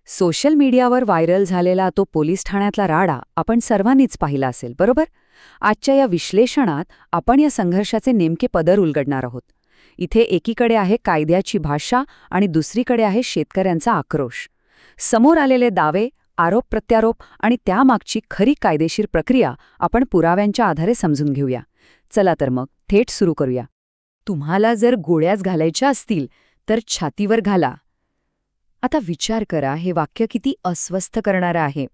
Social मीडियावर viral झालेला तो पोलीस ठाण्यातला राडा आपण सर्वांनीच पाहिला असेल, बरोबर? आजच्या या विश्लेषणात आपण या संघर्षाचे नेमके पदर उलगडणार आहोत. इथे एकीकडे आहे कायद्याची भाषा आणि दुसरीकडे आहे शेतकऱ्यांचा आक्रोश. समोर आलेले दावे, आरोप प्रत्यारोप आणि त्यामागची खरी कायदेशीर प्रक्रिया आपण पुराव्यांच्या आधारे समजून घेऊया. चला तर मग थेट सुरू करूया. तुम्हाला जर गोळ्याच घालायच्या असतील तर छातीवर घाला. आता विचार करा, हे वाक्य किती अस्वस्थ करणारं आहे.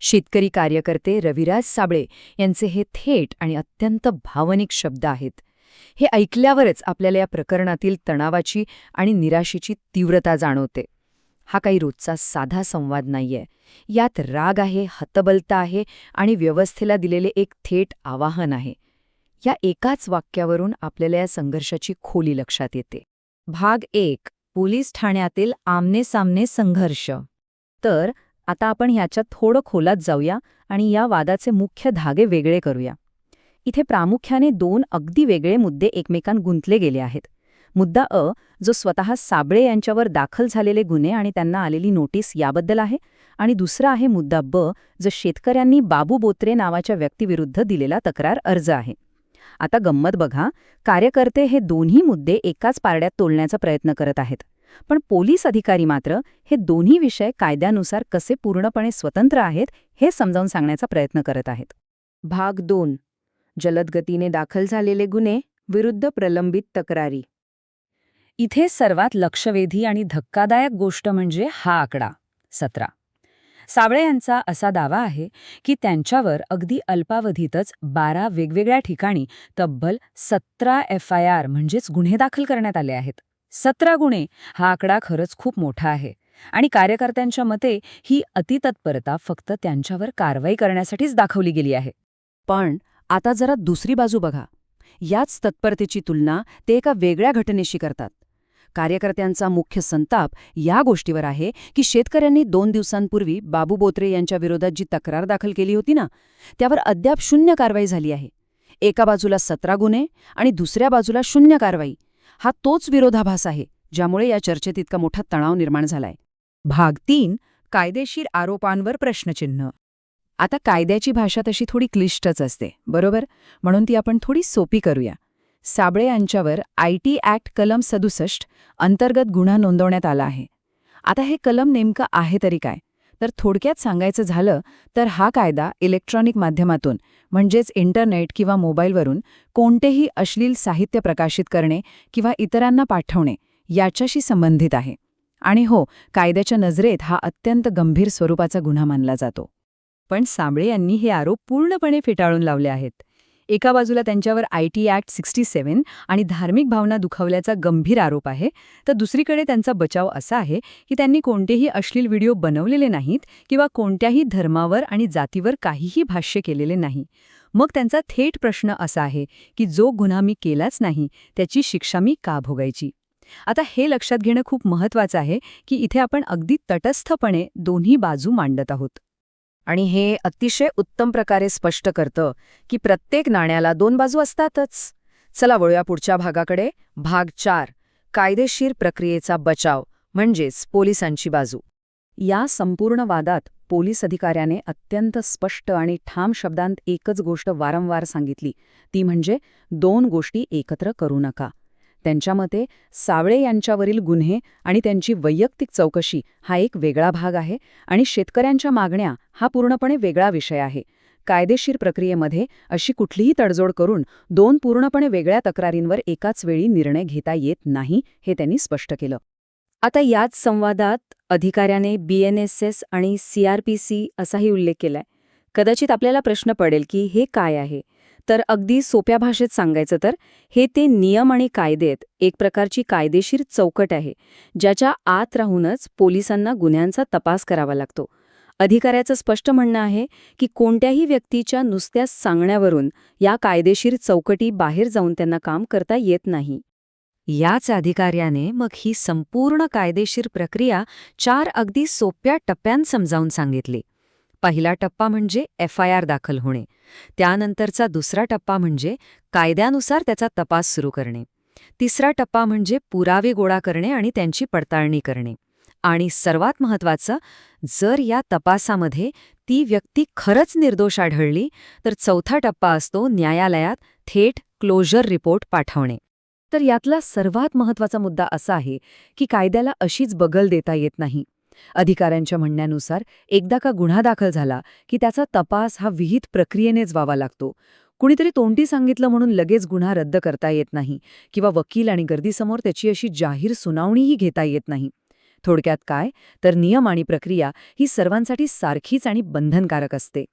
शेतकरी कार्यकर्ते रविराज साबळे यांचे हे थेट आणि अत्यंत भावनिक शब्द आहेत. हे ऐकल्यावरच आपल्याला या प्रकरणातील तणावाची आणि निराशेची तीव्रता जाणवते. हा काही रोजचा साधा संवाद नाहीये. यात राग आहे, हतबलता आहे आणि व्यवस्थेला दिलेले एक थेट आवाहन आहे. या एकाच वाक्यावरून आपल्याला या संघर्षाची खोली लक्षात येते. भाग 1. पोलीस ठाण्यातील आमने-सामने संघर्ष. तर आता आपण ह्याच्यात थोडं खोलात जाऊया आणि या वादाचे मुख्य धागे वेगळे करूया. इथे प्रामुख्याने 2 अगदी वेगळे मुद्दे एकमेकांत गुंतले गेले आहेत. मुद्दा अ, जो स्वतः साबळे यांच्यावर दाखल झालेले गुन्हे आणि त्यांना आलेली नोटीस याबद्दल आहे, आणि दुसरा आहे मुद्दा ब, जो शेतकऱ्यांनी बाबू बोत्रे नावाच्या व्यक्तीविरुद्ध दिलेला तक्रार अर्ज आहे. आता गंमत बघा, कार्यकर्ते हे दोन्ही मुद्दे एकाच पारड्यात तोलण्याचा प्रयत्न करत आहेत. पण पोलीस अधिकारी मात्र हे दोन्ही विषय कायद्यानुसार कसे पूर्णपणे स्वतंत्र आहेत हे समजावून सांगण्याचा प्रयत्न करत आहेत. भाग 2. जलद गतीने दाखल झालेले गुन्हे विरुद्ध प्रलंबित तक्रारी. इथे सर्वात लक्षवेधी आणि धक्कादायक गोष्ट म्हणजे हा आकडा 17. साबळे यांचा असा दावा आहे की त्यांच्यावर अगदी अल्पावधीतच 12 वेगवेगळ्या ठिकाणी तब्बल 17 FIR म्हणजेच गुन्हे दाखल करण्यात आले आहेत. 17 गुन्हे हा आकडा खरंच खूप मोठा आहे. आणि कार्यकर्त्यांच्या मते ही अतितत्परता फक्त त्यांच्यावर कारवाई करण्यासाठीच दाखवली गेली आहे. पण आता जरा दुसरी बाजू बघा. याच तत्परतेची तुलना ते एका वेगळ्या घटनेशी करतात. कार्यकर्त्यांचा मुख्य संताप या गोष्टीवर आहे की शेतकऱ्यांनी 2 दिवसांपूर्वी बाबू बोत्रे यांच्या विरोधात जी तक्रार दाखल केली होती ना, त्यावर अद्याप शून्य कारवाई झाली आहे. एका बाजूला 17 गुन्हे आणि दुसऱ्या बाजूला शून्य कारवाई. हा तोच विरोधाभास आहे ज्यामुळे या चर्चेत इतका मोठा तणाव निर्माण झालाय. भाग 3. कायदेशीर आरोपांवर प्रश्नचिन्ह. आता कायद्याची भाषा तशी थोडी क्लिष्टच असते, बरोबर? म्हणून ती आपण थोडी सोपी करूया. साबळे यांच्यावर IT ॲक्ट कलम 67 अंतर्गत गुन्हा नोंदवण्यात आला आहे. आता हे कलम नेमकं आहे तरी काय? तर थोडक्यात सांगायचं झालं तर हा कायदा इलेक्ट्रॉनिक माध्यमातून म्हणजेच इंटरनेट किंवा मोबाईलवरून कोणतेही अश्लील साहित्य प्रकाशित करणे किंवा इतरांना पाठवणे याच्याशी संबंधित आहे. आणि हो, कायद्याच्या नजरेत हा अत्यंत गंभीर स्वरूपाचा गुन्हा मानला जातो. पण साबळे यांनी हे आरोप पूर्णपणे फेटाळून लावले आहेत. एका बाजूला त्यांच्यावर IT ॲक्ट 67 आणि धार्मिक भावना दुखावल्याचा गंभीर आरोप आहे, तर दुसरीकडे त्यांचा बचाव असा आहे की त्यांनी कोणतेही अश्लील व्हिडिओ बनवलेले नाहीत किंवा कोणत्याही धर्मावर आणि जातीवर काहीही भाष्य केलेले नाही. मग त्यांचा थेट प्रश्न असा आहे की जो गुन्हा मी केलाच नाही त्याची शिक्षा मी का भोगायची? आता हे लक्षात घेणं खूप महत्त्वाचं आहे की इथे आपण अगदी तटस्थपणे दोन्ही बाजू मांडत आहोत. आणि हे अतिशय उत्तम प्रकारे स्पष्ट करतं की प्रत्येक नाण्याला 2 बाजू असतातच. चला वळूया पुढच्या भागाकडे. भाग 4. कायदेशीर प्रक्रियेचा बचाव म्हणजेच पोलिसांची बाजू. या संपूर्ण वादात पोलीस अधिकाऱ्याने अत्यंत स्पष्ट आणि ठाम शब्दांत एकच गोष्ट वारंवार सांगितली, ती म्हणजे 2 गोष्टी एकत्र करू नका. त्यांच्या मते साबळे यांच्यावरील गुन्हे आणि त्यांची वैयक्तिक चौकशी हा एक वेगळा भाग आहे आणि शेतकऱ्यांच्या मागण्या हा पूर्णपणे वेगळा विषय आहे. कायदेशीर प्रक्रियेमध्ये अशी कुठलीही तडजोड करून 2 पूर्णपणे वेगळ्या तक्रारींवर एकाच वेळी निर्णय घेता येत नाही, हे त्यांनी स्पष्ट केलं. आता याच संवादात अधिकाऱ्याने BNSS आणि CRPC असाही उल्लेख केलाय. कदाचित आपल्याला प्रश्न पडेल की हे काय आहे? तर अगदी सोप्या भाषेत सांगायचं तर हे ते नियम आणि कायदेत एक प्रकारची कायदेशीर चौकट आहे, ज्याच्या आत राहूनच पोलिसांना गुन्ह्यांचा तपास करावा लागतो. अधिकाऱ्याचं स्पष्ट म्हणणं आहे की कोणत्याही व्यक्तीच्या नुसत्या सांगण्यावरून या कायदेशीर चौकटी बाहेर जाऊन त्यांना काम करता येत नाही. याच अधिकाऱ्याने मग ही संपूर्ण कायदेशीर प्रक्रिया 4 अगदी सोप्या टप्प्यांत समजावून सांगितली. पहिला टप्पा म्हणजे FIR दाखल होणे. त्यानंतरचा दुसरा टप्पा म्हणजे कायद्यानुसार त्याचा तपास सुरू करणे. तिसरा टप्पा म्हणजे पुरावे गोळा करणे आणि त्यांची पडताळणी करणे. आणि सर्वात महत्त्वाचं, जर या तपासामध्ये ती व्यक्ती खरंच निर्दोष आढळली तर चौथा टप्पा असतो न्यायालयात थेट क्लोजर रिपोर्ट पाठवणे. तर यातला सर्वात महत्त्वाचा मुद्दा असा आहे की कायद्याला अशीच बगल देता येत नाही. अधिकाऱ्यांच्या म्हणण्यानुसार एकदा का गुन्हा दाखल झाला की त्याचा तपास हा विहित प्रक्रियेनेच व्हावा लागतो. कुणीतरी तोंडी सांगितलं म्हणून लगेच गुन्हा रद्द करता येत नाही किंवा वकील आणि गर्दीसमोर त्याची अशी जाहीर सुनावणीही घेता येत नाही. थोडक्यात काय तर नियम आणि प्रक्रिया ही सर्वांसाठी सारखीच आणि बंधनकारक असते.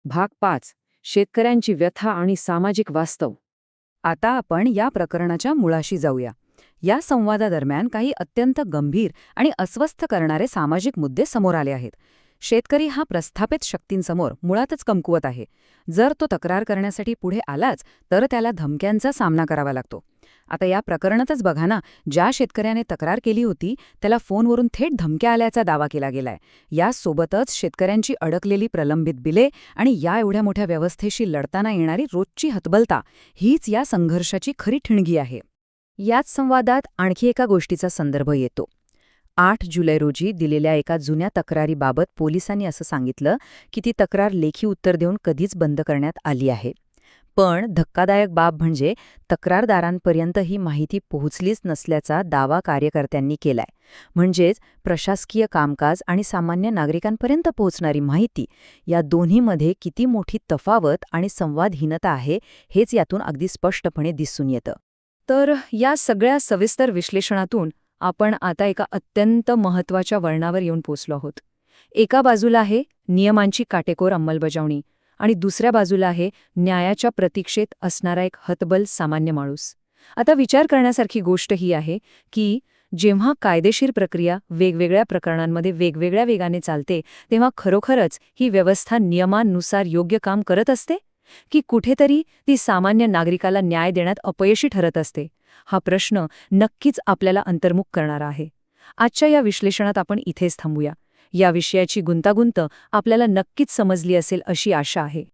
भाग 5. शेतकऱ्यांची व्यथा आणि सामाजिक वास्तव. आता आपण या प्रकरणाच्या मुळाशी जाऊया. या संवादादरम्यान काही अत्यंत गंभीर आणि अस्वस्थ करणारे सामाजिक मुद्दे समोर आले आहेत. शेतकरी हा प्रस्थापित शक्तींसमोर मुळातच कमकुवत आहे. जर तो तक्रार करण्यासाठी पुढे आलाच तर त्याला धमक्यांचा सामना करावा लागतो. आता या प्रकरणातच बघा ना, ज्या शेतकऱ्याने तक्रार केली होती त्याला फोनवरून थेट धमक्या आल्याचा दावा केला गेलाय. यासोबतच शेतकऱ्यांची अडकलेली प्रलंबित बिले आणि या एवढ्या मोठ्या व्यवस्थेशी लढताना येणारी रोजची हतबलता हीच या संघर्षाची खरी ठिणगी आहे. याच संवादात आणखी एका गोष्टीचा संदर्भ येतो. 8 जुलै रोजी दिलेल्या एका जुन्या तक्रारीबाबत पोलिसांनी असं सांगितलं की ती तक्रार लेखी उत्तर देऊन कधीच बंद करण्यात आली आहे. पण धक्कादायक बाब म्हणजे तक्रारदारांपर्यंत ही माहिती पोहोचलीच नसल्याचा दावा कार्यकर्त्यांनी केलाय. म्हणजेच प्रशासकीय कामकाज आणि सामान्य नागरिकांपर्यंत पोहोचणारी माहिती या दोन्हीमध्ये किती मोठी तफावत आणि संवादहीनता आहे हेच यातून अगदी स्पष्टपणे दिसून येतं. तर या सगळ्या सविस्तर विश्लेषणातून आपण आता एका अत्यंत महत्त्वाच्या वळणावर येऊन पोचलो आहोत. एका बाजूला आहे नियमांची काटेकोर अंमलबजावणी आणि दुसऱ्या बाजूला आहे न्यायाच्या प्रतीक्षेत असणारा एक हतबल सामान्य माणूस. आता विचार करण्यासारखी गोष्ट ही आहे की जेव्हा कायदेशीर प्रक्रिया वेगवेगळ्या प्रकरणांमध्ये वेगवेगळ्या वेगाने चालते तेव्हा खरोखरच ही व्यवस्था नियमांनुसार योग्य काम करत असते की कुठेतरी ती सामान्य नागरिकाला न्याय देण्यात अपयशी ठरत असते? हा प्रश्न नक्कीच आपल्याला अंतर्मुख करणारा आहे. आजच्या या विश्लेषणात आपण इथेच थांबूया. या विषयाची गुंतागुंत आपल्याला नक्कीच समजली असेल अशी आशा आहे.